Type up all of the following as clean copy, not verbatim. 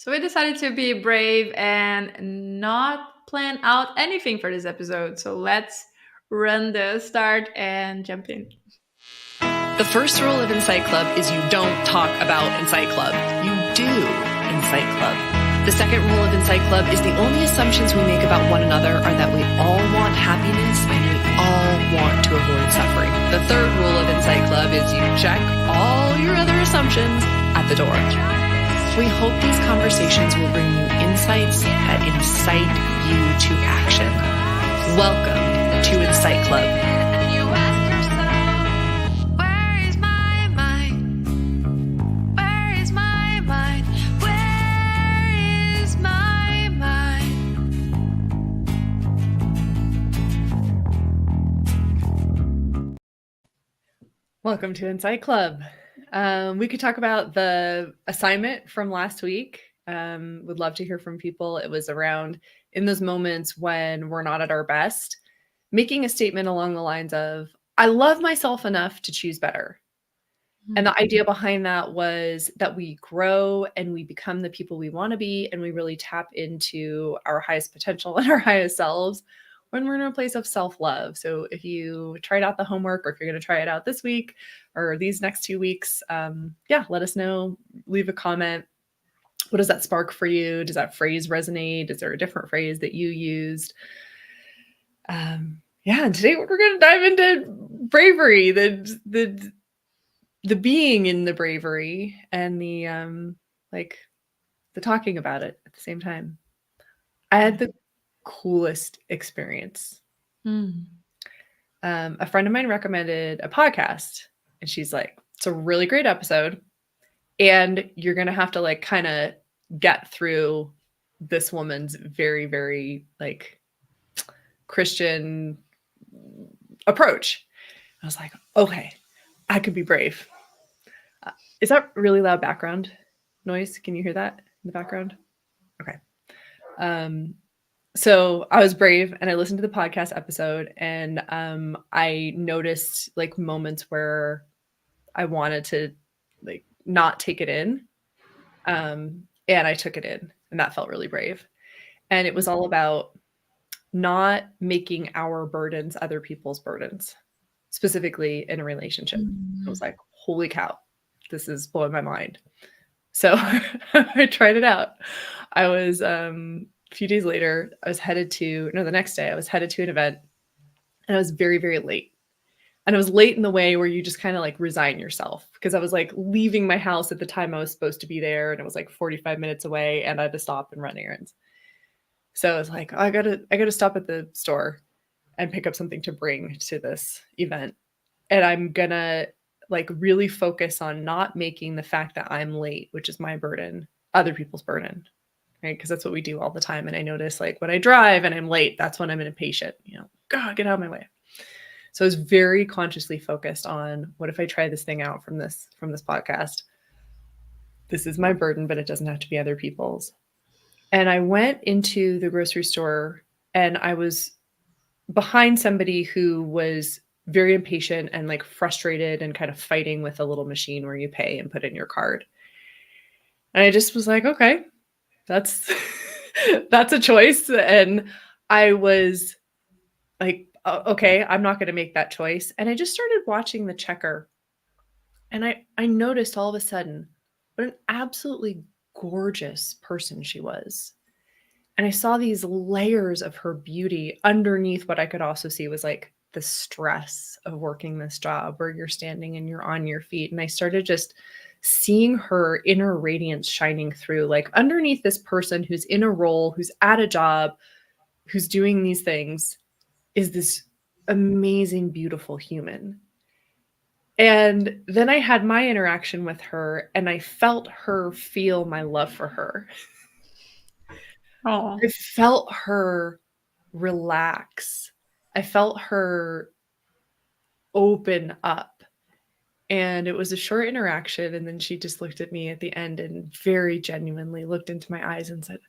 So we decided to be brave and not plan out anything for this episode. So let's run the start and jump in. The first rule of Insight Club is you don't talk about Insight Club. You do Insight Club. The second rule of Insight Club is the only assumptions we make about one another are that we all want happiness and we all want to avoid suffering. The third rule of Insight Club is you check all your other assumptions at the door. We hope these conversations will bring you insights that incite you to action. Welcome to Insight Club. Welcome to Insight Club. We could talk about the assignment from last week. Would love to hear from people. It was around in those moments when we're not at our best, making a statement along the lines of, I love myself enough to choose better. And the idea behind that was that we grow and we become the people we want to be, and we really tap into our highest potential and our highest selves when we're in a place of self-love. So if you tried out the homework, or if you're going to try it out this week or these next 2 weeks, let us know. Leave a comment. What does that spark for you? Does that phrase resonate? Is there a different phrase that you used? And today we're going to dive into bravery, the being in the bravery and the talking about it at the same time. I had the coolest experience. A friend of mine recommended a podcast, and she's like, it's a really great episode, and you're gonna have to kind of get through this woman's very, very Christian approach. I was like, okay, I could be brave. Is that really loud background noise? Can you hear that in the background? Okay. So I was brave and I listened to the podcast episode, and I noticed moments where I wanted to not take it in. And I took it in, and that felt really brave. And it was all about not making our burdens other people's burdens, specifically in a relationship. I was like, holy cow, this is blowing my mind. So I tried it out. I was, a few days later, the next day I was headed to an event, and I was very, very late. And I was late in the way where you just kind of resign yourself, because I was leaving my house at the time I was supposed to be there, and it was 45 minutes away, and I had to stop and run errands. So I was like, I gotta stop at the store and pick up something to bring to this event. And I'm gonna really focus on not making the fact that I'm late, which is my burden, other people's burden. Right? Because that's what we do all the time. And I notice when I drive and I'm late, that's when I'm impatient, God, get out of my way. So I was very consciously focused on, what if I try this thing out from this podcast? This is my burden, but it doesn't have to be other people's. And I went into the grocery store, and I was behind somebody who was very impatient and frustrated and kind of fighting with a little machine where you pay and put in your card. And I just was like, okay, that's a choice. And I was like, okay, I'm not going to make that choice. And I just started watching the checker, and I noticed all of a sudden what an absolutely gorgeous person she was. And I saw these layers of her beauty underneath what I could also see was the stress of working this job where you're standing and you're on your feet. And I started just seeing her inner radiance shining through, underneath this person who's in a role, who's at a job, who's doing these things, is this amazing, beautiful human. And then I had my interaction with her, and I felt her feel my love for her. Oh, I felt her relax. I felt her open up. And it was a short interaction. And then she just looked at me at the end and very genuinely looked into my eyes and said,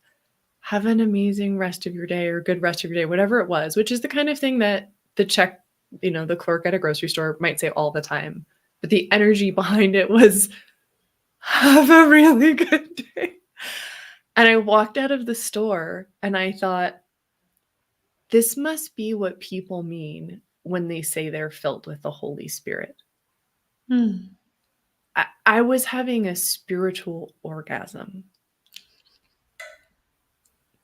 have an amazing rest of your day, or good rest of your day, whatever it was, which is the kind of thing that the clerk at a grocery store might say all the time. But the energy behind it was, have a really good day. And I walked out of the store and I thought, this must be what people mean when they say they're filled with the Holy Spirit. Hmm. I was having a spiritual orgasm.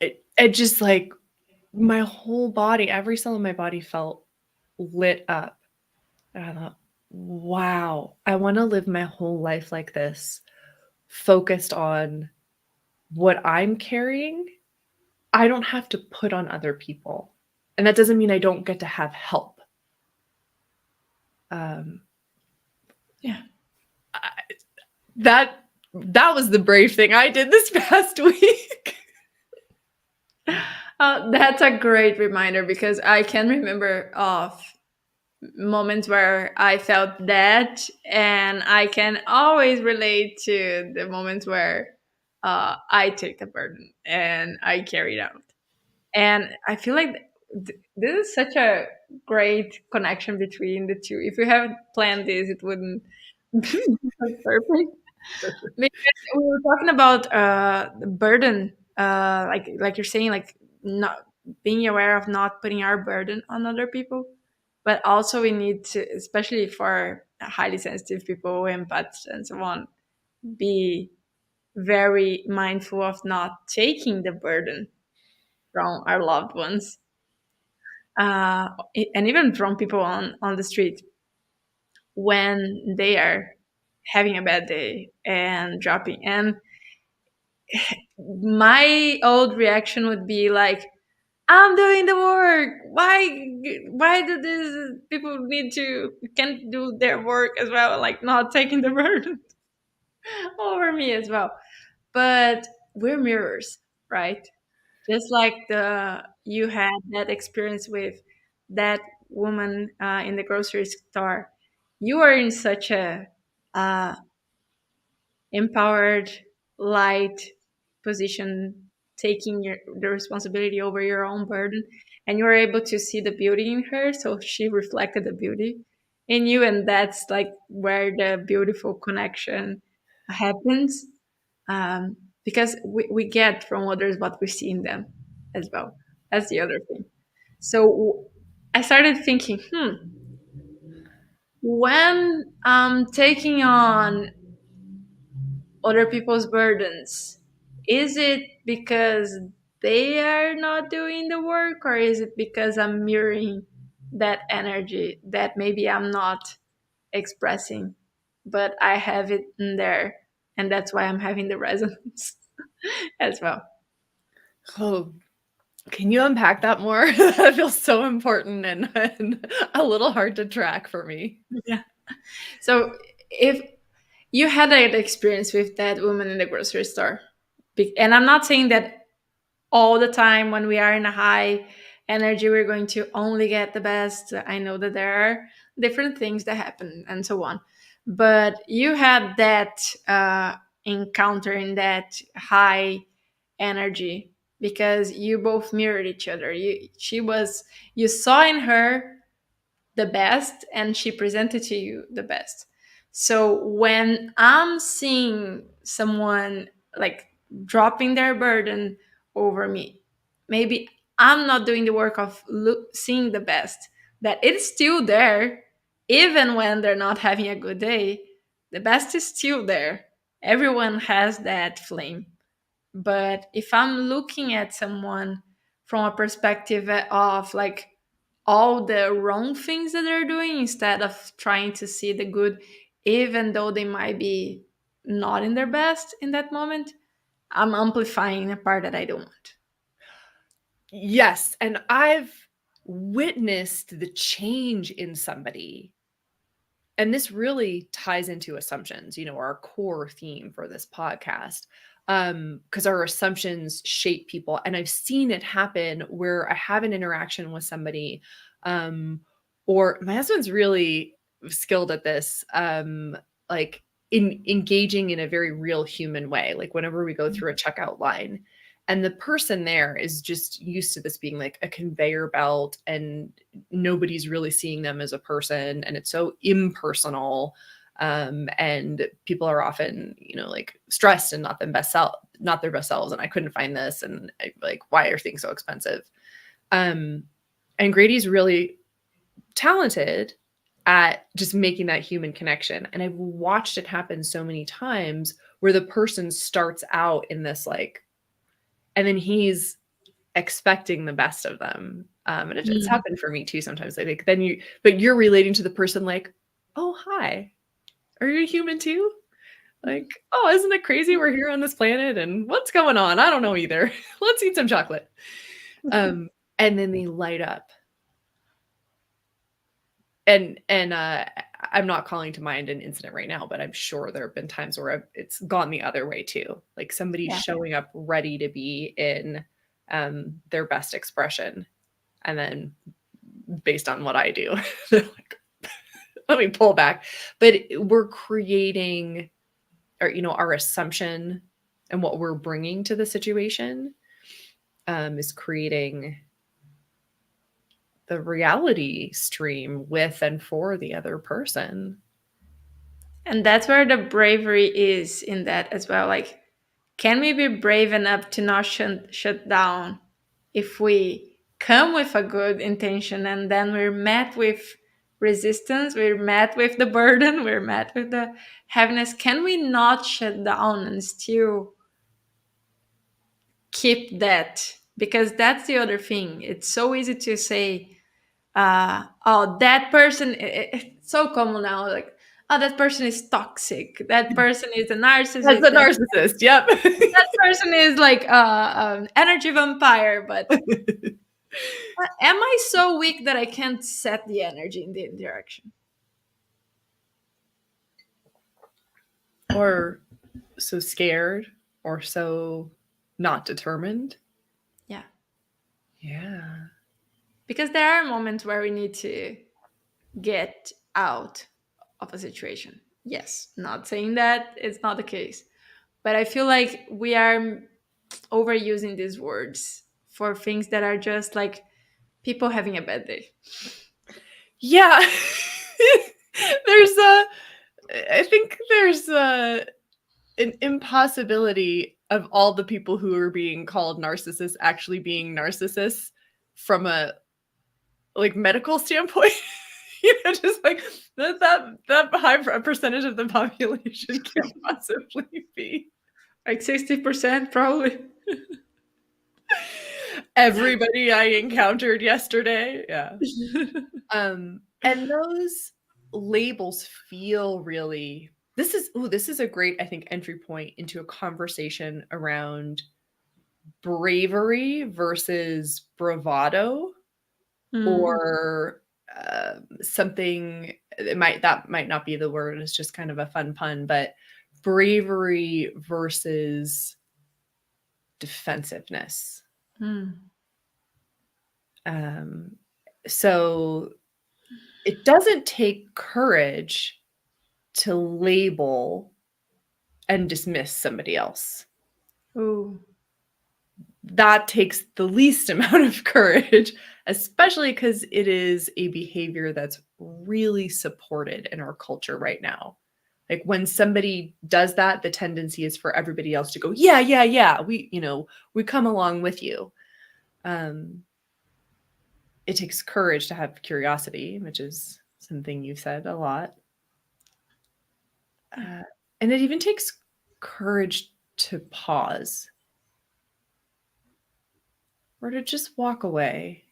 It just like my whole body, every cell in my body felt lit up. And I thought, wow, I want to live my whole life like this, focused on what I'm carrying. I don't have to put on other people. And that doesn't mean I don't get to have help. Yeah. That was the brave thing I did this past week. That's a great reminder, because I can remember of moments where I felt that, and I can always relate to the moments where I take the burden and I carry it out. And I feel like this is such a great connection between the two. If we haven't planned this, it wouldn't be perfect. Because we were talking about the burden, like you're saying, like not being aware of not putting our burden on other people, but also we need to, especially for highly sensitive people, empaths, and so on, be very mindful of not taking the burden from our loved ones, and even from people on the street when they are having a bad day and dropping. And my old reaction would be like, I'm doing the work. Why do these people need to can't do their work as well? Like not taking the burden over me as well. But we're mirrors, right? Just like the you had that experience with that woman in the grocery store. You are in such a uh, empowered, light position, taking the responsibility over your own burden, and you were able to see the beauty in her. So she reflected the beauty in you, and that's like where the beautiful connection happens. Because we get from others what we see in them as well. That's the other thing. So I started thinking, when I'm taking on other people's burdens, is it because they are not doing the work, or is it because I'm mirroring that energy that maybe I'm not expressing, but I have it in there, and that's why I'm having the resonance as well. Oh, can you unpack that more? That feels so important and a little hard to track for me. Yeah. So if you had an experience with that woman in the grocery store, and I'm not saying that all the time when we are in a high energy we're going to only get the best. I know that there are different things that happen and so on, but you had that encounter in that high energy because you both mirrored each other. You saw in her the best and she presented to you the best. So when I'm seeing someone like dropping their burden over me, maybe I'm not doing the work of seeing the best, that it's still there. Even when they're not having a good day, the best is still there. Everyone has that flame. But if I'm looking at someone from a perspective of like all the wrong things that they're doing instead of trying to see the good, even though they might be not in their best in that moment, I'm amplifying a part that I don't want. Yes, and I've witnessed the change in somebody. And this really ties into assumptions, our core theme for this podcast. Because our assumptions shape people. And I've seen it happen where I have an interaction with somebody, or my husband's really skilled at this, like in engaging in a very real human way. Like whenever we go through a checkout line, and the person there is just used to this being like a conveyor belt and nobody's really seeing them as a person and it's so impersonal. And people are often, like stressed and not their best selves. And I couldn't find this. And like, why are things so expensive? And Grady's really talented at just making that human connection. And I've watched it happen so many times where the person starts out in this like, and then he's expecting the best of them. And it's happened for me too sometimes. I think but you're relating to the person like, oh, hi, are you a human too? Like, oh, isn't it crazy we're here on this planet and what's going on? I don't know either. Let's eat some chocolate. And then they light up. And I'm not calling to mind an incident right now, but I'm sure there have been times where it's gone the other way too. Like somebody showing up ready to be in their best expression. And then based on what I do, they're like, let me pull back. But we're creating, our assumption and what we're bringing to the situation is creating the reality stream with and for the other person. And that's where the bravery is in that as well. Like, can we be brave enough to not shut down if we come with a good intention and then we're met with resistance, we're met with the burden, we're met with the heaviness? Can we not shut down and still keep that? Because that's the other thing. It's so easy to say, oh, that person, it's so common now, like, oh, that person is toxic, that person is a narcissist, that's a narcissist. Yep. that person is like an energy vampire. But am I so weak that I can't set the energy in the interaction? Or so scared, or so not determined? Yeah. Because there are moments where we need to get out of a situation. Yes, not saying that it's not the case, but I feel like we are overusing these words for things that are just like people having a bad day. Yeah. I think there's an impossibility of all the people who are being called narcissists actually being narcissists from a like medical standpoint. Just like that high percentage of the population can't possibly be. Like 60% probably. Everybody I encountered yesterday. Yeah. And those labels feel really, this is a great, I think, entry point into a conversation around bravery versus bravado, or something that might not be the word. It's just kind of a fun pun, but bravery versus defensiveness. So it doesn't take courage to label and dismiss somebody else. Ooh. That takes the least amount of courage, especially because it is a behavior that's really supported in our culture right now. Like when somebody does that, the tendency is for everybody else to go, yeah, we come along with you. It takes courage to have curiosity, which is something you've said a lot. And it even takes courage to pause or to just walk away.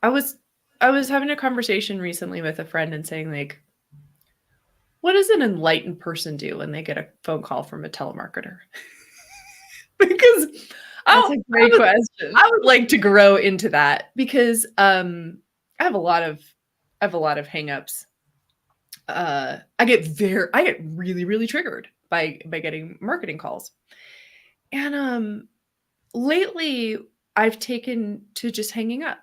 I was having a conversation recently with a friend and saying, like, what does an enlightened person do when they get a phone call from a telemarketer? Because that's a great question. I would like to grow into that because I have a lot of hangups. I get really, really triggered by getting marketing calls. And lately I've taken to just hanging up,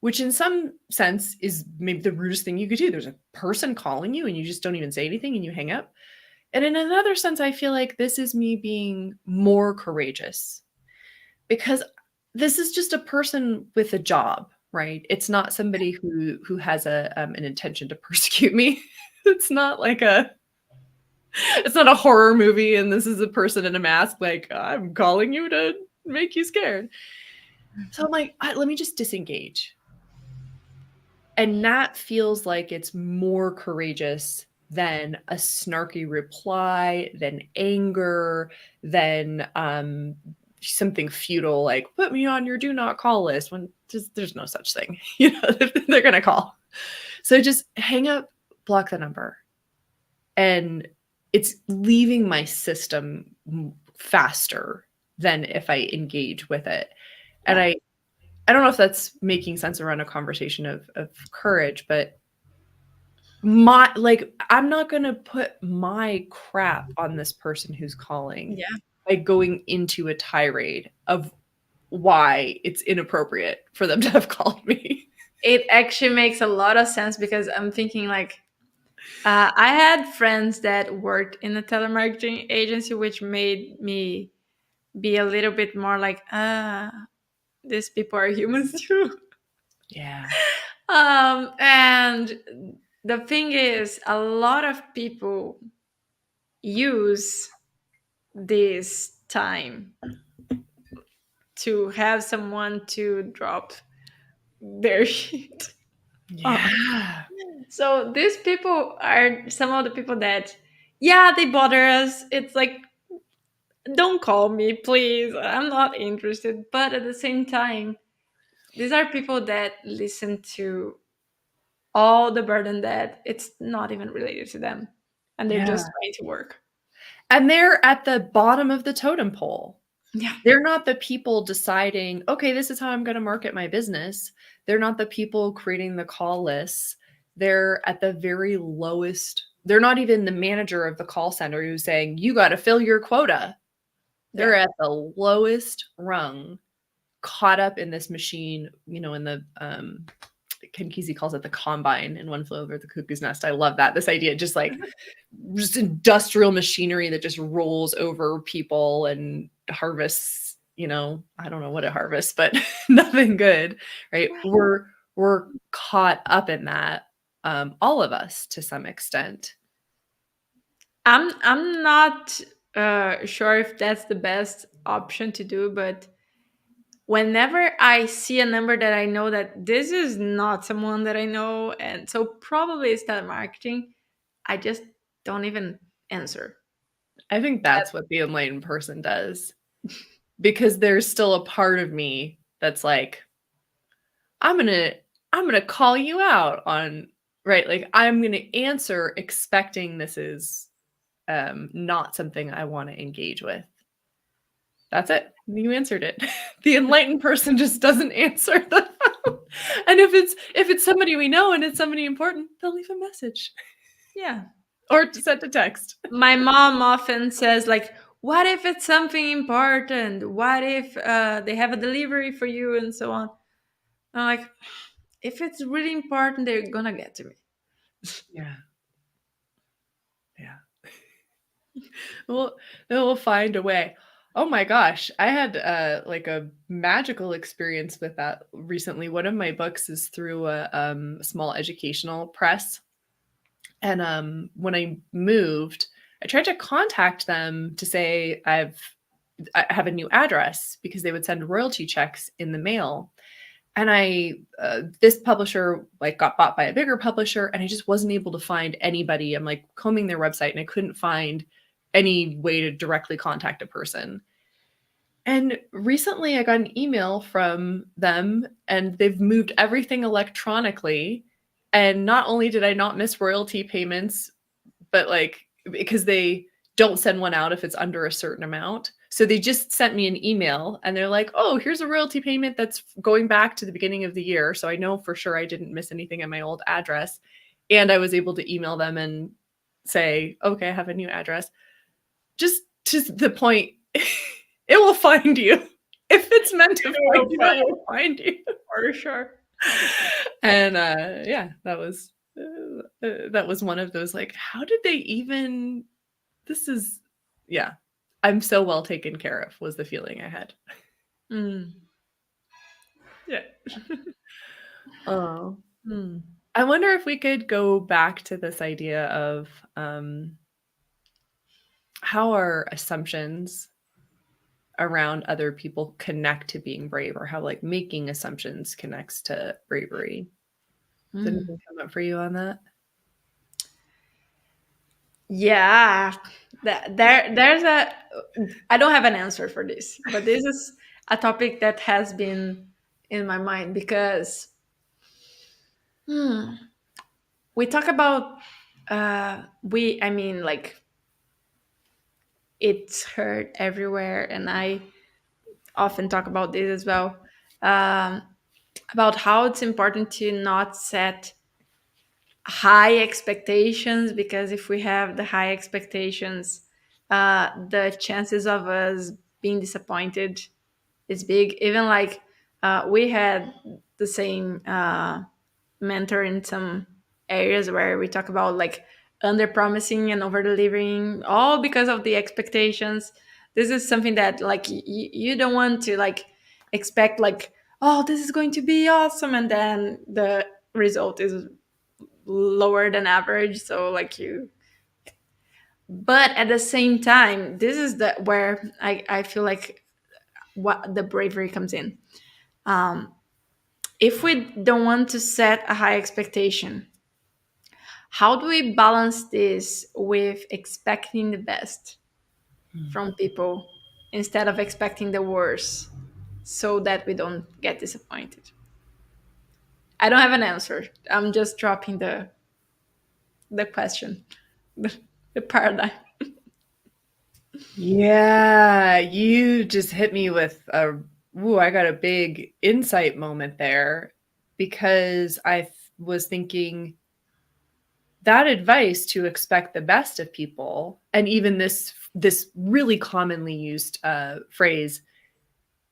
which in some sense is maybe the rudest thing you could do. There's a person calling you and you just don't even say anything and you hang up. And in another sense, I feel like this is me being more courageous because this is just a person with a job. right? It's not somebody who has an intention to persecute me. It's not like it's not a horror movie and this is a person in a mask like, I'm calling you to make you scared. So I'm like, let me just disengage. And that feels like it's more courageous than a snarky reply, than anger, than something futile like put me on your do not call list when there's no such thing. You know, they're going to call. So just hang up, block the number. And it's leaving my system faster than if I engage with it. And I don't know if that's making sense around a conversation of courage, but I'm not going to put my crap on this person who's calling by going into a tirade of why it's inappropriate for them to have called me. It actually makes a lot of sense because I'm thinking like, I had friends that worked in a telemarketing agency, which made me be a little bit more like, these people are humans too. Yeah. And the thing is, a lot of people use this time to have someone to drop their shit. Yeah. So these people are some of the people that, they bother us. It's like, don't call me, please. I'm not interested. But at the same time, these are people that listen to all the burden that it's not even related to them. And they're just trying to work. And they're at the bottom of the totem pole. Yeah. They're not the people deciding, okay, this is how I'm going to market my business. They're not the people creating the call lists. They're at the very lowest. They're not even the manager of the call center who's saying, you got to fill your quota. They're at the lowest rung, caught up in this machine, you know, in the, Ken Kesey calls it the combine in One Flew Over the Cuckoo's Nest. I love that. This idea, just industrial machinery that just rolls over people and harvests, you know, I don't know what it harvests, but nothing good, right? We're caught up in that, all of us to some extent. I'm not sure if that's the best option to do, but whenever I see a number that I know that this is not someone that I know, and so probably it's telemarketing, I just don't even answer. I think that's what the enlightened person does, because there's still a part of me that's like, I'm gonna call you out on, right? Like I'm gonna answer expecting this is not something I want to engage with. That's it. You answered it. The enlightened person just doesn't answer the phone. And if it's somebody we know and it's somebody important, they'll leave a message. Yeah. Or send a text. My mom often says like, what if it's something important? What if they have a delivery for you and so on? I'm like, if it's really important, they're gonna get to me. Yeah. We'll find a way. Oh my gosh, I had like a magical experience with that recently. One of my books is through a small educational press, and when I moved, I tried to contact them to say I have a new address because they would send royalty checks in the mail. And this publisher like got bought by a bigger publisher, and I just wasn't able to find anybody. I'm like combing their website and I couldn't find any way to directly contact a person. And recently I got an email from them and they've moved everything electronically. And not only did I not miss royalty payments, but like, because they don't send one out if it's under a certain amount. So they just sent me an email and they're like, oh, here's a royalty payment that's going back to the beginning of the year. So I know for sure I didn't miss anything at my old address. And I was able to email them and say, okay, I have a new address. Just to the point, it will find you. If it's meant to find you, it will find you. For sure. And yeah, that was one of those like, how did they even, this is, yeah. I'm so well taken care of was the feeling I had. Mm. Yeah. Oh. Hmm. I wonder if we could go back to this idea of how our assumptions around other people connect to being brave, or how like making assumptions connects to bravery. Does Hmm. anything come up for you on that? Yeah, there's a. I don't have an answer for this, but this is a topic that has been in my mind because hmm, we talk about I mean, like, it's heard everywhere, and I often talk about this as well, um, about how it's important to not set high expectations, because if we have the high expectations, the chances of us being disappointed is big. Even like we had the same mentor in some areas where we talk about like under promising and over delivering, all because of the expectations. This is something that like you don't want to like expect like, oh, this is going to be awesome, and then the result is lower than average. So like you, but at the same time, this is the where I feel like what the bravery comes in. um if we don't want to set a high expectation, how do we balance this with expecting the best from people instead of expecting the worst, so that we don't get disappointed? I don't have an answer. I'm just dropping the question, the paradigm. Yeah, you just hit me with I got a big insight moment there, because was thinking that advice to expect the best of people, and even this really commonly used phrase,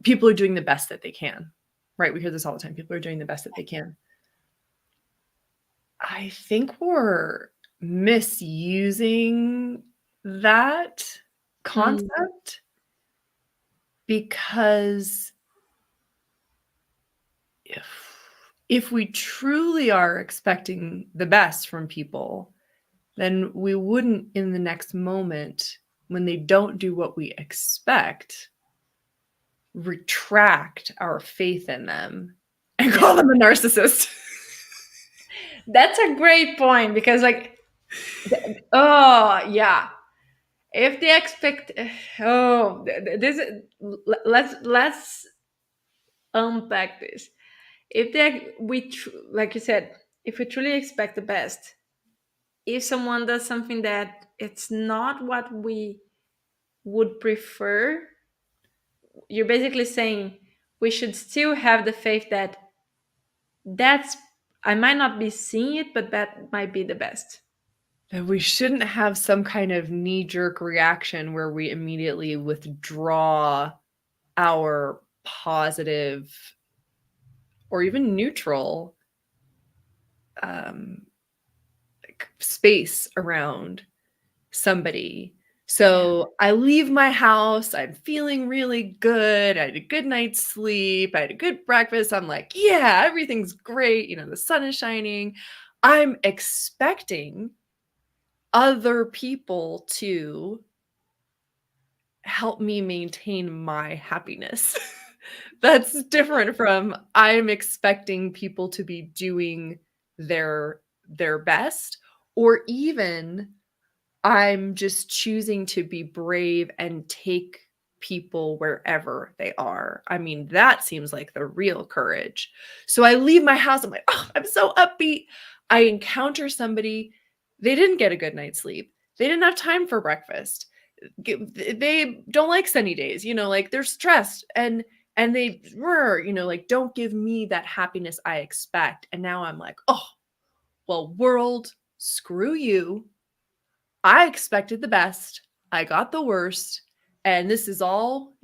people are doing the best that they can, right? We hear this all the time. People are doing the best that they can. I think we're misusing that Mm, concept, because if we truly are expecting the best from people, then we wouldn't, in the next moment when they don't do what we expect, retract our faith in them and yeah, call them a narcissist. that's a great point, because like, oh yeah, if they expect, oh, this let's unpack this. If they we like you said, if we truly expect the best, if someone does something that it's not what we would prefer, you're basically saying we should still have the faith that that's, I might not be seeing it, but that might be the best. And we shouldn't have some kind of knee-jerk reaction where we immediately withdraw our positive or even neutral um, space around somebody. Yeah. So I leave my house, I'm feeling really good. I had a good night's sleep. I had a good breakfast. I'm like, yeah, everything's great. The sun is shining. I'm expecting other people to help me maintain my happiness. That's different from I'm expecting people to be doing their best, or even I'm just choosing to be brave and take people wherever they are. I mean, that seems like the real courage. So I leave my house. I'm like, oh, I'm so upbeat. I encounter somebody. They didn't get a good night's sleep. They didn't have time for breakfast. They don't like sunny days. Like they're stressed, and they were, like, don't give me that happiness I expect. And now I'm like, oh, well, world, screw you. I expected the best. I got the worst. And this is all,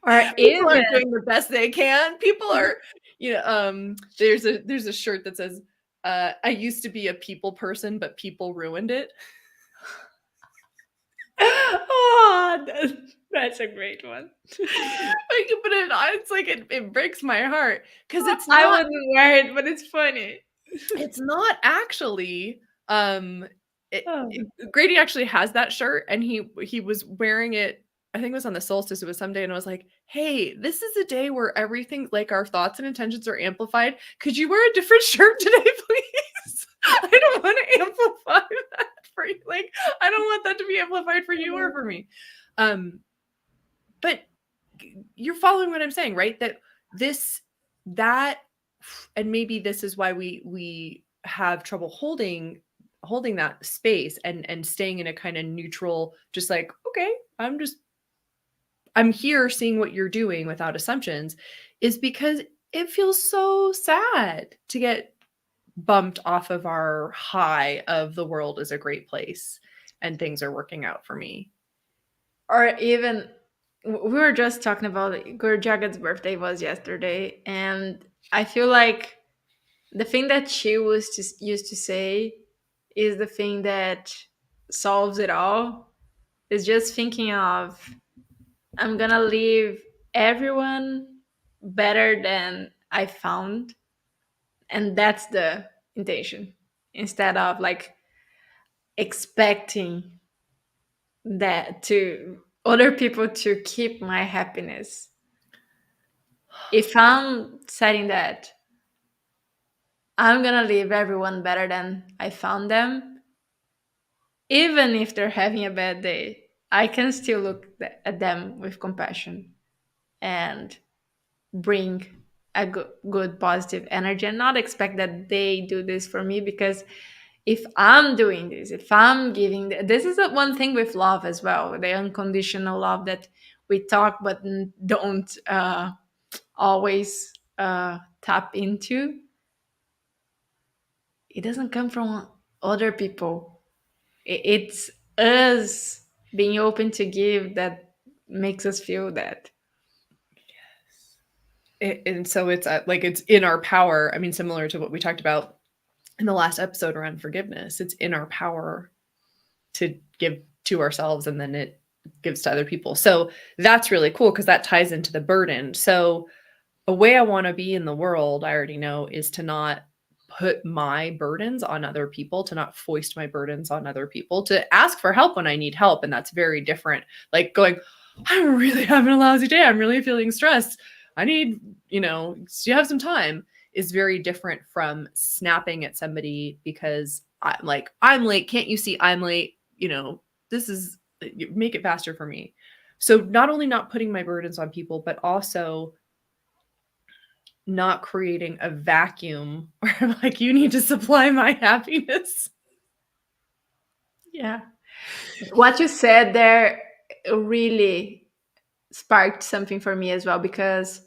Or people even, aren't doing the best they can. People are, there's a shirt that says, I used to be a people person, but people ruined it. Oh, that's a great one. But it's like it breaks my heart because it's I not. wouldn't wear it, but it's funny. It's not actually. Oh. Grady actually has that shirt, and he was wearing it. I think it was on the solstice. It was someday, and I was like, "Hey, this is a day where everything, like our thoughts and intentions, are amplified. Could you wear a different shirt today, please? I don't want to amplify that for you. Like, I don't want that to be amplified for you or for me." But you're following what I'm saying, right? That, and maybe this is why we have trouble holding that space and staying in a kind of neutral, just like, okay, I'm here seeing what you're doing without assumptions, is because it feels so sad to get bumped off of our high of the world is a great place and things are working out for me. Or even, we were just talking about Gurjagat's birthday was yesterday, and I feel like the thing that she used to say is the thing that solves it all. Is just thinking of, I'm gonna leave everyone better than I found, and that's the intention. Instead of like expecting that to other people to keep my happiness. If I'm setting that, I'm gonna leave everyone better than I found them, even if they're having a bad day, I can still look at them with compassion and bring a good positive energy and not expect that they do this for me. Because if I'm doing this, if I'm giving, this is one thing with love as well, the unconditional love that we talk but don't always tap into. It doesn't come from other people. It's us being open to give that makes us feel that. And so it's like it's in our power. I mean, similar to what we talked about in the last episode around forgiveness, it's in our power to give to ourselves, and then it gives to other people. So that's really cool because that ties into the burden. So a way I want to be in the world, I already know, is to not put my burdens on other people, to not foist my burdens on other people, to ask for help when I need help. And that's very different. Like going, I'm really having a lousy day. I'm really feeling stressed. I need, do you have some time? Is very different from snapping at somebody because I'm like, I'm late. Can't you see I'm late? This is, make it faster for me. So not only not putting my burdens on people, but also not creating a vacuum where I'm like, you need to supply my happiness. Yeah. What you said there really sparked something for me as well, because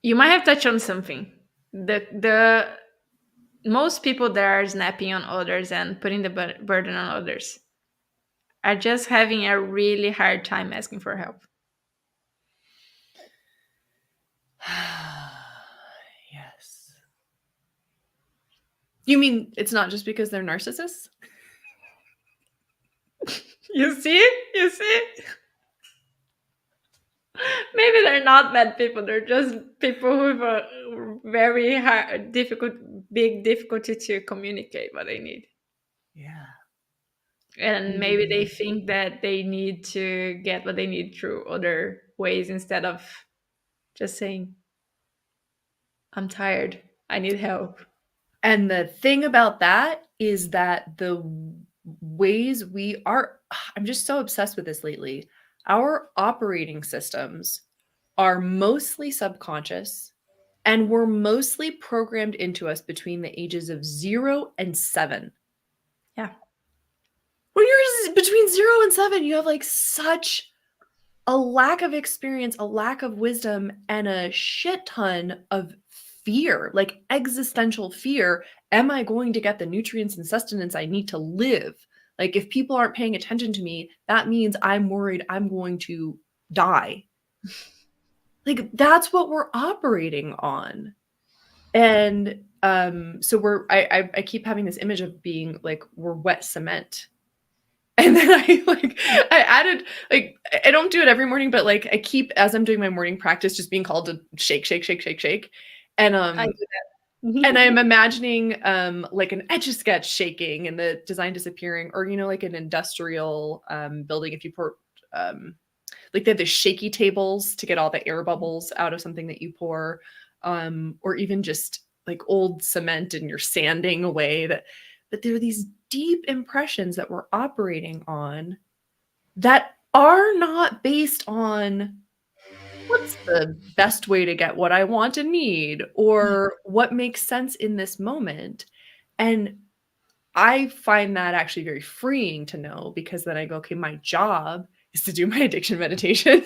you might have touched on something. The most people that are snapping on others and putting the burden on others are just having a really hard time asking for help. Yes. You mean it's not just because they're narcissists? You see? Maybe they're not bad people. They're just people with a very hard, big difficulty to communicate what they need. Yeah. And maybe they think that they need to get what they need through other ways instead of just saying, I'm tired. I need help. And the thing about that is that the ways I'm just so obsessed with this lately. Our operating systems are mostly subconscious, and were mostly programmed into us between the ages of 0 and 7. Yeah. When you're between 0 and 7, you have like such a lack of experience, a lack of wisdom, and a shit ton of fear, like existential fear. Am I going to get the nutrients and sustenance I need to live? Like, if people aren't paying attention to me, that means I'm worried I'm going to die. Like, that's what we're operating on. And so I keep having this image of being like we're wet cement. And then I added, like, I don't do it every morning, but like I keep, as I'm doing my morning practice, just being called to shake, shake, shake, shake, shake. And I um do that. and I'm imagining like an etch a sketch shaking and the design disappearing, or like an industrial building. If you pour like they have the shaky tables to get all the air bubbles out of something that you pour, or even just like old cement and you're sanding away that. But there are these deep impressions that we're operating on that are not based on what's the best way to get what I want and need or what makes sense in this moment. And I find that actually very freeing to know, because then I go, okay, my job is to do my addiction meditation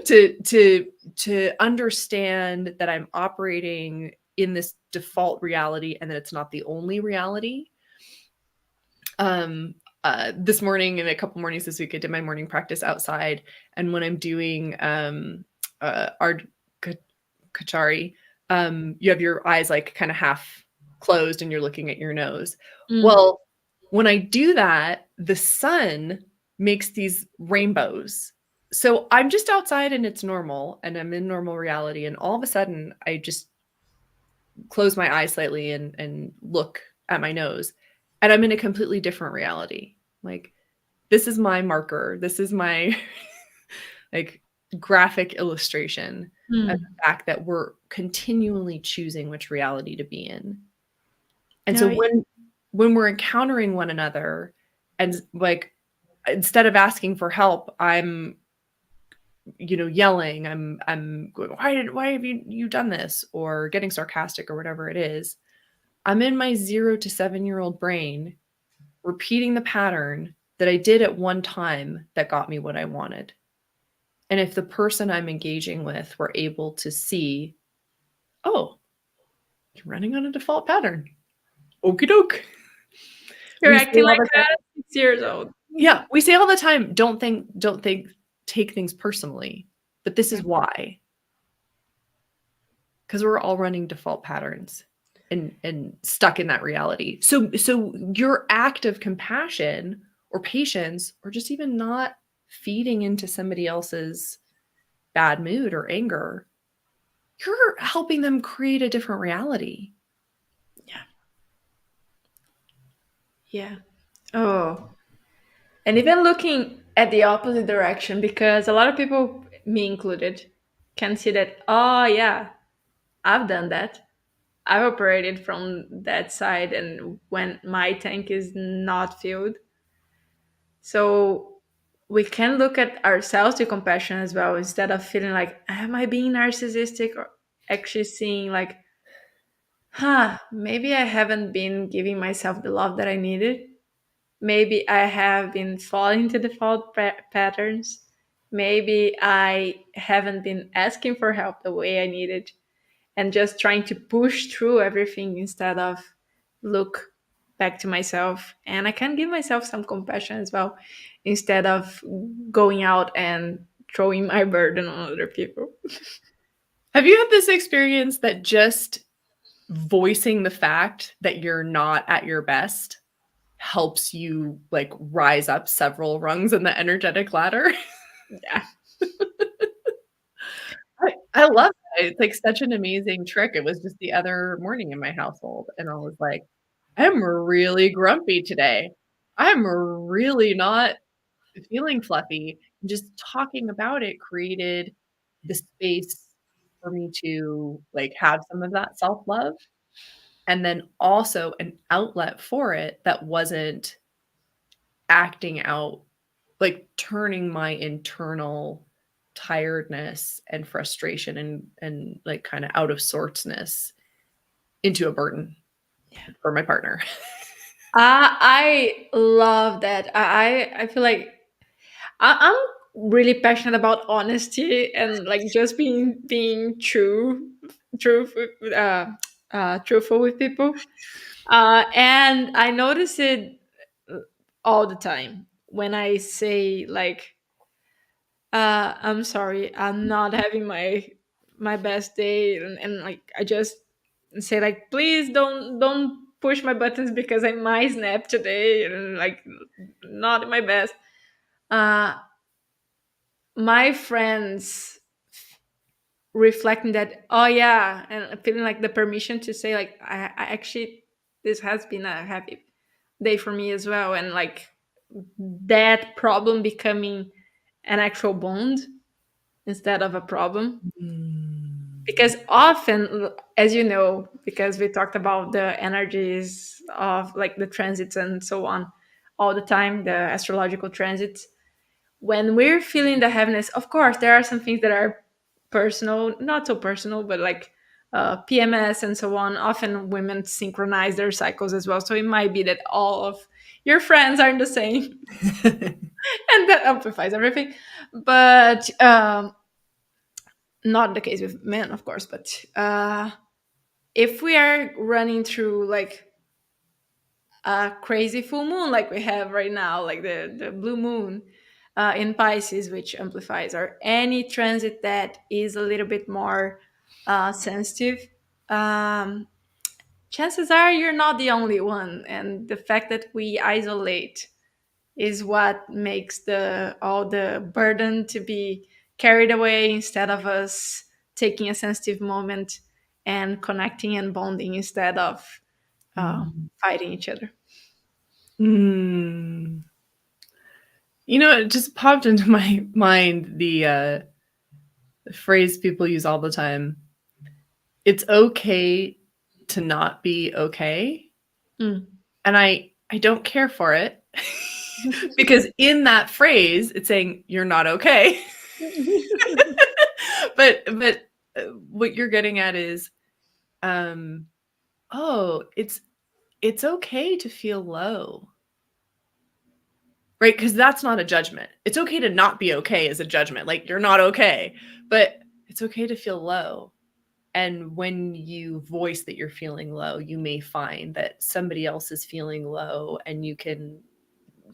to understand that I'm operating in this default reality and that it's not the only reality. This morning and a couple mornings this week, I did my morning practice outside, and when I'm doing Ard Kachari, you have your eyes like kind of half closed and you're looking at your nose. Mm. Well, when I do that, the sun makes these rainbows. So I'm just outside and it's normal and I'm in normal reality. And all of a sudden, I just close my eyes slightly and look at my nose. And I'm in a completely different reality. Like, this is my marker. This is my like graphic illustration of Mm. the fact that we're continually choosing which reality to be in. And so No, when we're encountering one another and like instead of asking for help, I'm yelling, I'm going, why have you done this, or getting sarcastic or whatever it is. I'm in my 0 to 7-year-old brain repeating the pattern that I did at one time that got me what I wanted. And if the person I'm engaging with were able to see, oh, you're running on a default pattern. Okie doke. you're We say acting all like the time. that at 6 years old. Yeah, we say all the time, don't think, take things personally. But this is why. Because we're all running default patterns and stuck in that reality. So your act of compassion or patience, or just even not feeding into somebody else's bad mood or anger, you're helping them create a different reality. Yeah. Yeah. Oh. And even looking at the opposite direction, because a lot of people, me included, can see that, oh, yeah, I've done that. I've operated from that side, and when my tank is not filled. So we can look at ourselves with compassion as well, instead of feeling like, am I being narcissistic? Or actually seeing like, maybe I haven't been giving myself the love that I needed. Maybe I have been falling to default patterns. Maybe I haven't been asking for help the way I needed, and just trying to push through everything instead of look back to myself. And I can give myself some compassion as well, instead of going out and throwing my burden on other people. Have you had this experience that just voicing the fact that you're not at your best helps you like rise up several rungs in the energetic ladder? Yeah. I love it. It's like such an amazing trick. It was just the other morning in my household, and I was like, I'm really grumpy today. I'm really not feeling fluffy. And just talking about it created the space for me to like have some of that self-love, and then also an outlet for it that wasn't acting out, like turning my internal tiredness and frustration and like kind of out of sortsness into a burden for my partner. I love that. I feel like I'm really passionate about honesty and like just being truthful with people. And I notice it all the time when I say like, I'm sorry, I'm not having my best day, and like I just and say like, please don't push my buttons because I might snap today and like not my best. Uh, my friends reflecting that, oh yeah, and feeling like the permission to say like, I actually, this has been a happy day for me as well, and like that problem becoming an actual bond instead of a problem. Because often, as you know, because we talked about the energies of like the transits and so on all the time, the astrological transits, when we're feeling the heaviness, of course there are some things that are personal, not so personal, but like PMS and so on. Often women synchronize their cycles as well, so it might be that all of your friends aren't the same and that amplifies everything. But not the case with men, of course. But if we are running through like a crazy full moon like we have right now, like the blue moon in Pisces, which amplifies, or any transit that is a little bit more sensitive, um, chances are you're not the only one. And the fact that we isolate is what makes the all the burden to be carried away, instead of us taking a sensitive moment and connecting and bonding instead of fighting each other. Mm. You know, it just popped into my mind the phrase people use all the time. It's okay to not be okay. Mm. And I don't care for it because in that phrase it's saying you're not okay. but what you're getting at is oh, it's okay to feel low. Right? Because that's not a judgment. It's okay to not be okay as a judgment. Like you're not okay, but it's okay to feel low. And when you voice that you're feeling low, you may find that somebody else is feeling low and you can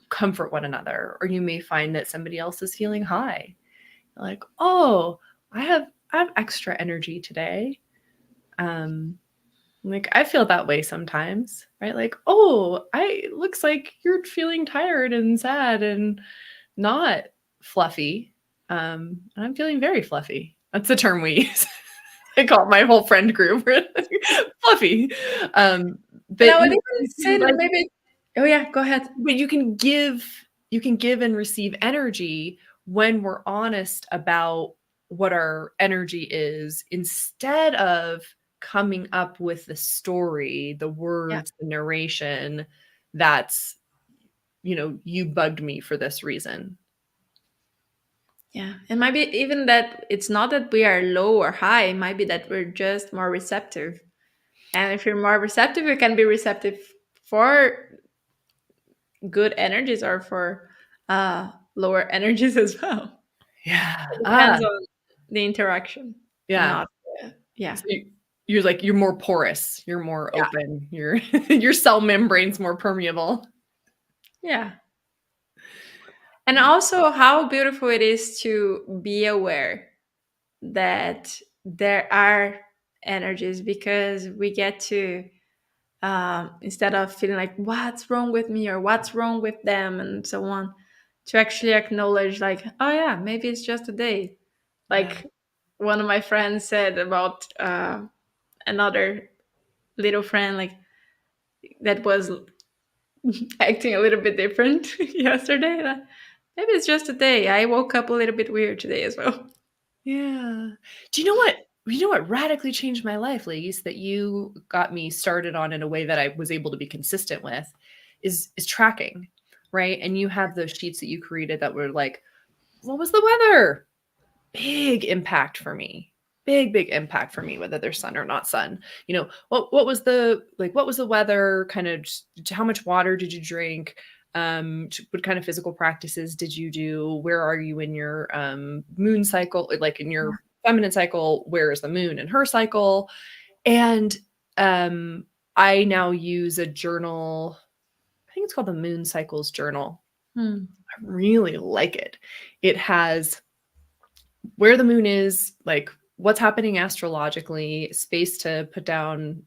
comfort one another. Or you may find that somebody else is feeling high. Like, oh, I have extra energy today. Like I feel that way sometimes, right? Like, oh, looks like you're feeling tired and sad and not fluffy. And I'm feeling very fluffy. That's the term we use. I call my whole friend group fluffy. But I But would even say that maybe. Oh yeah, go ahead. but you can give and receive energy when we're honest about what our energy is, instead of coming up with the story, the words, the narration that's, you bugged me for this reason. Yeah, and maybe even that it's not that we are low or high. It might be that we're just more receptive. And if you're more receptive, you can be receptive for good energies or for lower energies as well. Yeah. It depends on the interaction. Yeah. Not, yeah. So you're more porous. You're more Yeah. open. Your cell membrane's more permeable. Yeah. And also how beautiful it is to be aware that there are energies, because we get to instead of feeling like what's wrong with me or what's wrong with them and so on, to actually acknowledge like, oh yeah, maybe it's just a day. Like one of my friends said about another little friend, like that was acting a little bit different yesterday. Maybe it's just a day. I woke up a little bit weird today as well. Yeah. Do you know what? You know what radically changed my life, ladies, that you got me started on in a way that I was able to be consistent with is tracking, right? And you have those sheets that you created that were like, what was the weather? Big impact for me. Big impact for me, whether there's sun or not sun. What was the weather? Kind of just how much water did you drink? What kind of physical practices did you do? Where are you in your moon cycle? Like in your feminine cycle, where is the moon in her cycle? And I now use a journal. I think it's called the Moon Cycles Journal. I really like it. It has where the moon is, like what's happening astrologically, space to put down,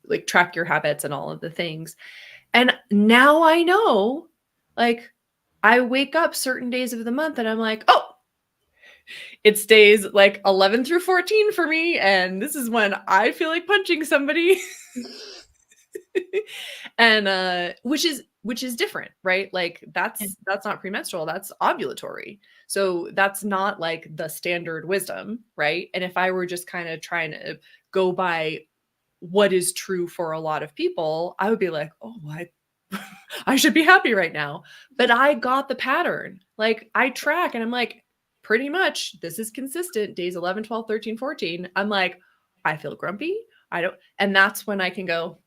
like track your habits and all of the things. And now I know, like, I wake up certain days of the month and I'm like, oh, it's days like 11 through 14 for me. And this is when I feel like punching somebody. And which is different, right? Like that's not premenstrual, that's ovulatory. So that's not like the standard wisdom, right? And if I were just kind of trying to go by what is true for a lot of people, I would be like, oh, I should be happy right now. But I got the pattern. Like I track and I'm like, pretty much this is consistent. Days 11, 12, 13, 14. I'm like, I feel grumpy. And that's when I can go,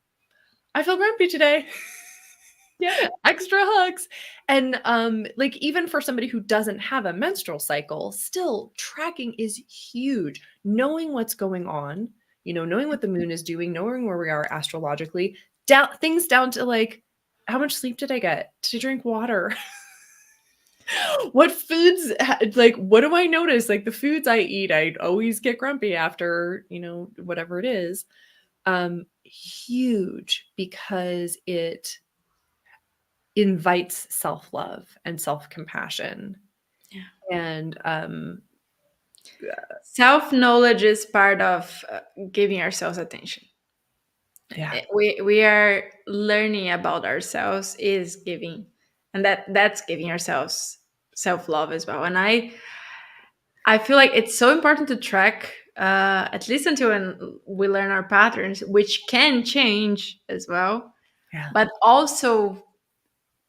I feel grumpy today. Yeah, extra hugs. And like even for somebody who doesn't have a menstrual cycle, still tracking is huge. Knowing what's going on, knowing what the moon is doing, knowing where we are astrologically, things down to like, how much sleep did I get? Did I drink water? What foods, like, what do I notice? Like the foods I eat, I always get grumpy after, whatever it is. Huge, because it invites self-love and self-compassion. Yeah. And self-knowledge is part of giving ourselves attention. Yeah. We are learning about ourselves is giving, and that's giving ourselves self-love as well. And I feel like it's so important to track, at least until when we learn our patterns, which can change as well. Yeah. But also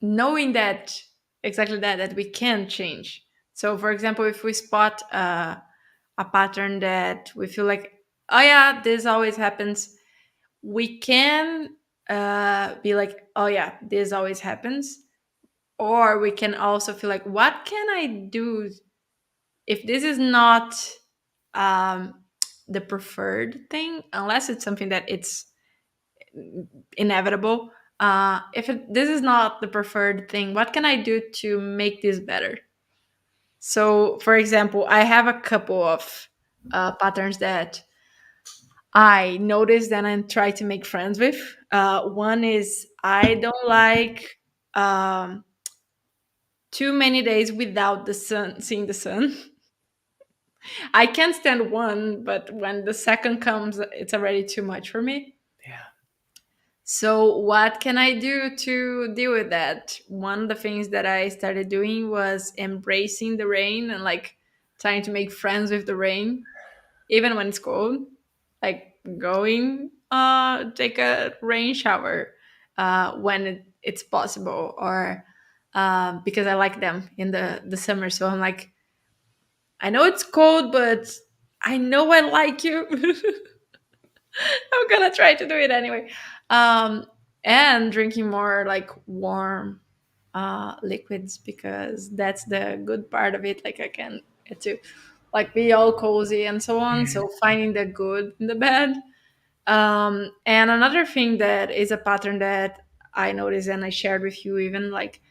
knowing that exactly that we can change. So for example, if we spot a pattern that we feel like, oh yeah, this always happens, we can be like, oh yeah, this always happens. Or we can also feel like, what can I do if this is not the preferred thing, unless it's something that it's inevitable. This is not the preferred thing, what can I do to make this better? So for example, I have a couple of patterns that I noticed and I try to make friends with. One is I don't like too many days without the sun, seeing the sun. I can stand one, but when the second comes, it's already too much for me. Yeah. So what can I do to deal with that? One of the things that I started doing was embracing the rain and like trying to make friends with the rain, even when it's cold. Like going take a rain shower when it's possible, or because I like them in the summer. So I'm like, I know it's cold, but I know I like you. I'm gonna try to do it anyway. And drinking more like warm liquids, because that's the good part of it. Like I can get to like be all cozy and so on. So finding the good in the bad. And another thing that is a pattern that I noticed and I shared with you, even like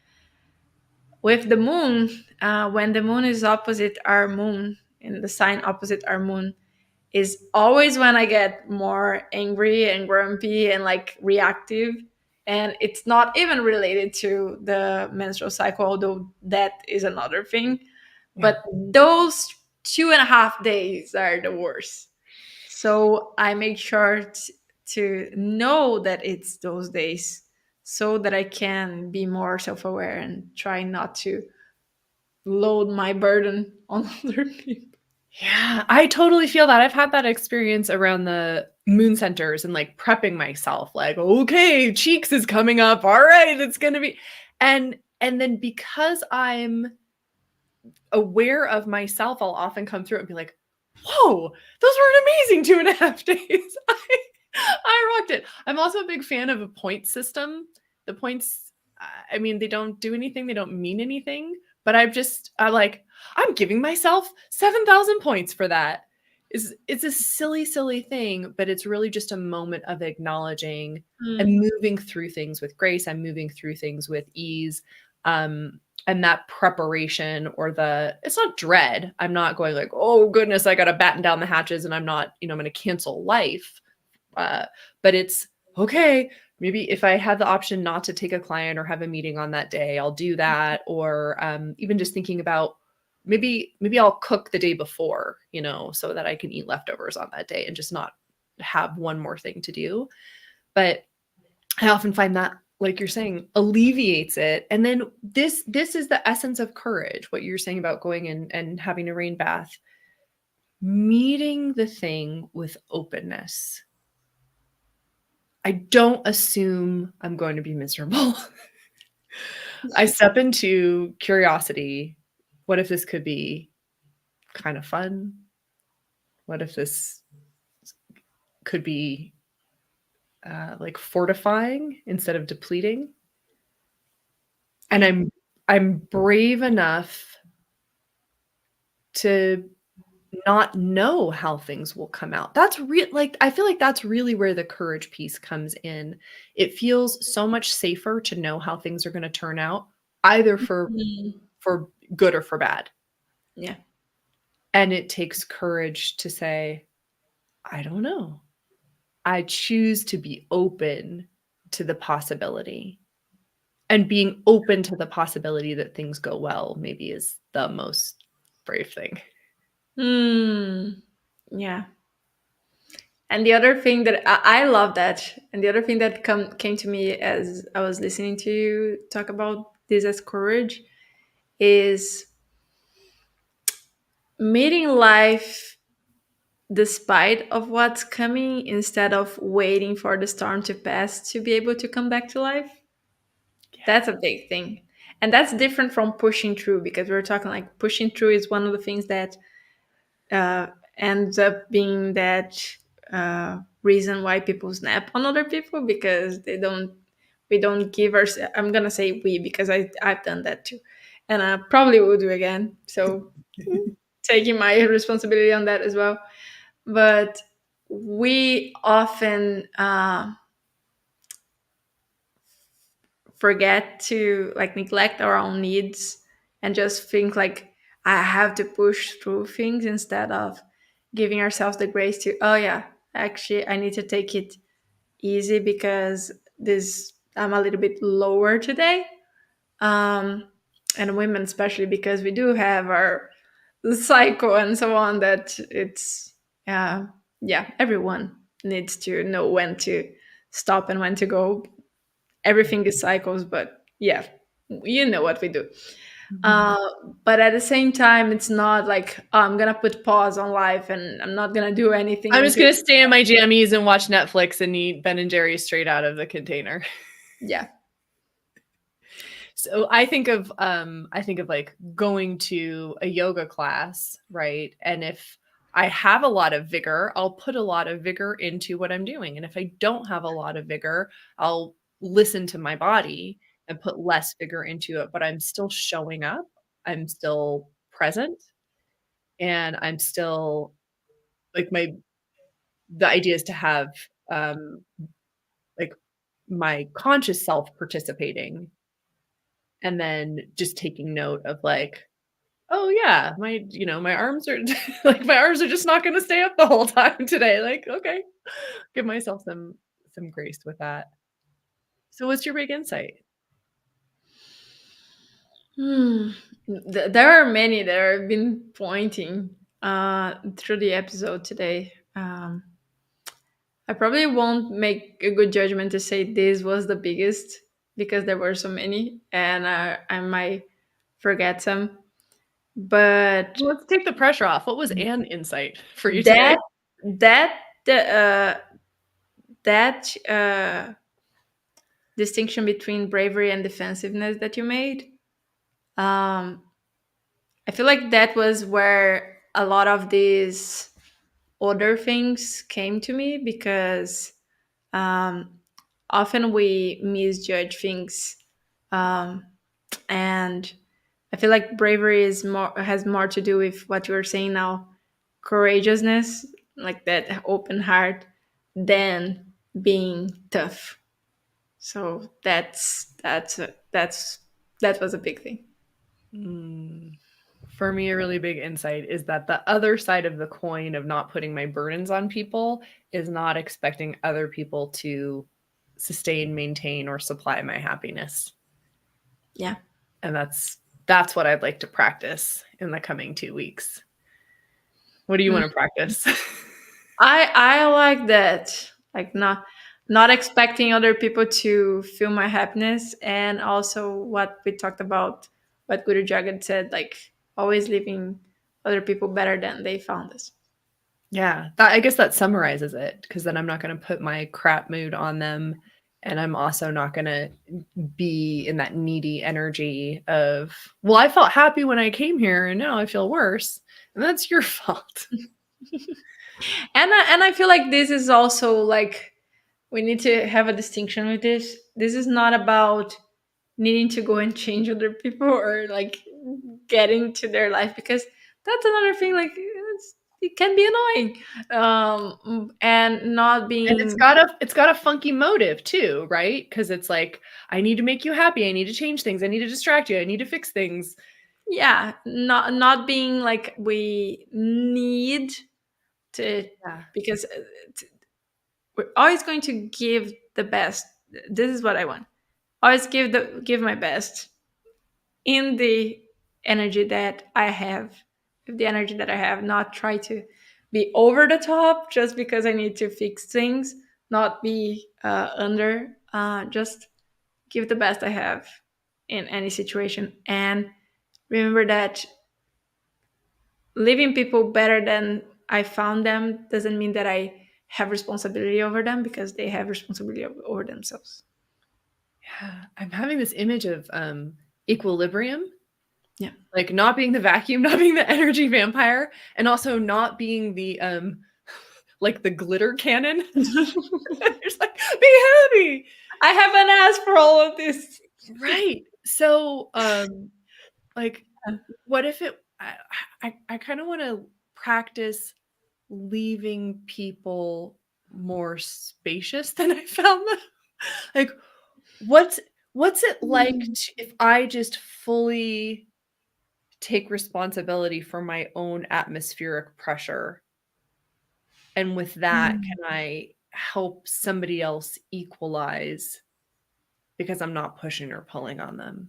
with the moon, when the moon is opposite our moon, in the sign opposite our moon, is always when I get more angry and grumpy and like reactive. And it's not even related to the menstrual cycle, although that is another thing. Yeah. But those 2.5 days are the worst. So I make sure to know that it's those days so that I can be more self aware and try not to load my burden on other people. Yeah, I totally feel that. I've had that experience around the moon centers and like prepping myself, like, okay, cheeks is coming up. All right, it's gonna be, and then because I'm aware of myself, I'll often come through and be like, whoa, those were an amazing 2.5 days. I rocked it. I'm also a big fan of a point system. The points, I mean, they don't do anything, they don't mean anything, but I'm giving myself 7,000 points for that. It's a silly, silly thing, but it's really just a moment of acknowledging and moving through things with grace. I'm moving through things with ease. and that preparation, or it's not dread. I'm not going like, oh goodness, I got to batten down the hatches and I'm not, I'm going to cancel life. But it's okay. Maybe if I have the option not to take a client or have a meeting on that day, I'll do that. Or even just thinking about maybe I'll cook the day before, so that I can eat leftovers on that day and just not have one more thing to do. But I often find that, like you're saying, alleviates it. And then this is the essence of courage, what you're saying about going in and having a rain bath, meeting the thing with openness. I don't assume I'm going to be miserable. I step into curiosity. What if this could be kind of fun? What if this could be like fortifying instead of depleting? And I'm brave enough to not know how things will come out. That's I feel like that's really where the courage piece comes in. It feels so much safer to know how things are going to turn out, either for good or for bad. Yeah. And it takes courage to say, I don't know. I choose to be open to the possibility. And being open to the possibility that things go well maybe is the most brave thing. Yeah. And the other thing that I love that, and the other thing that came to me as I was listening to you talk about this as courage, is meeting life despite of what's coming, instead of waiting for the storm to pass to be able to come back to life. Yeah. That's a big thing. And that's different from pushing through, because we're talking like pushing through is one of the things that ends up being that reason why people snap on other people, because we don't give ourselves, I'm gonna say we, because I've done that too, and I probably will do again, so taking my responsibility on that as well. But we often forget to like neglect our own needs and just think like I have to push through things, instead of giving ourselves the grace to, oh yeah, actually I need to take it easy because this I'm a little bit lower today. And women especially, because we do have our cycle and so on, that it's yeah, everyone needs to know when to stop and when to go. Everything is cycles, but yeah, you know what we do. But at the same time, it's not like, oh, I'm gonna put pause on life and I'm not gonna do anything. I'm just gonna stay in my jammies and watch Netflix and eat Ben and Jerry's straight out of the container. Yeah. So I think of like going to a yoga class, right? And if I have a lot of vigor, I'll put a lot of vigor into what I'm doing. And if I don't have a lot of vigor, I'll listen to my body and put less vigor into it, but I'm still showing up. I'm still present. And I'm still like the idea is to have like my conscious self participating, and then just taking note of like, oh yeah, my arms are like, my arms are just not going to stay up the whole time today. Like, okay, give myself some grace with that. So what's your big insight? There are many that have been pointing through the episode today. I probably won't make a good judgment to say this was the biggest, because there were so many, and I might forget some. But let's take the pressure off. What was an insight for you today? That distinction between bravery and defensiveness that you made, I feel like that was where a lot of these other things came to me, because often we misjudge things, and I feel like bravery has more to do with what you were saying now, courageousness, like that open heart, than being tough. So that was a big thing. For me, a really big insight is that the other side of the coin of not putting my burdens on people is not expecting other people to sustain, maintain, or supply my happiness. Yeah. And that's what I'd like to practice in the coming 2 weeks. What do you want to practice? I like that. Like not expecting other people to feel my happiness, and also what we talked about, what Guru Jagat said, like always leaving other people better than they found us. Yeah, I guess that summarizes it, because then I'm not going to put my crap mood on them. And I'm also not going to be in that needy energy of, well, I felt happy when I came here and now I feel worse. And that's your fault. And I feel like this is also like we need to have a distinction with this. This is not about needing to go and change other people or like getting to their life, because that's another thing. Like it can be annoying, and not And it's being got a funky motive too, right? Because it's like, I need to make you happy. I need to change things. I need to distract you. I need to fix things. yeah, not being like we need to, Yeah. because we're always going to give the best. This is what I want. Always give my best in the energy that I have, with the energy that I have, not try to be over the top just because I need to fix things, not be under, just give the best I have in any situation. And remember that leaving people better than I found them doesn't mean that I have responsibility over them, because they have responsibility over themselves. Yeah. I'm having this image of equilibrium. Yeah. Like not being the vacuum, not being the energy vampire, and also not being the like the glitter cannon. It's like, be happy. I haven't asked for all of this. Right. So like, what if it I kind of want to practice leaving people more spacious than I found them. Like, what's it like if I just fully take responsibility for my own atmospheric pressure, and with that can I help somebody else equalize because I'm not pushing or pulling on them?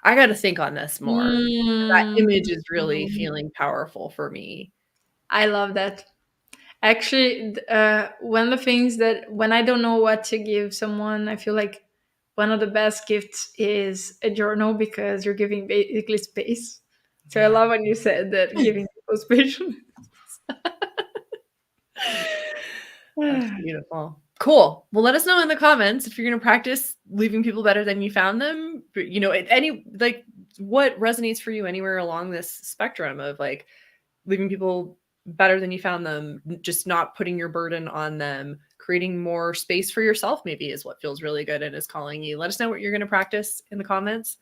I got to think on this more. That image is really feeling powerful for me. I love that. Actually, one of the things that when I don't know what to give someone, I feel like one of the best gifts is a journal, because you're giving basically space. So I love when you said that, giving people space. That's beautiful. Cool. Well, let us know in the comments if you're going to practice leaving people better than you found them. You know, any like what resonates for you anywhere along this spectrum of like leaving people better than you found them, just not putting your burden on them, creating more space for yourself maybe is what feels really good and is calling you. Let us know what you're going to practice in the comments,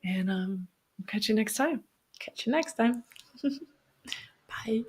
and catch you next time. Catch you next time. Bye.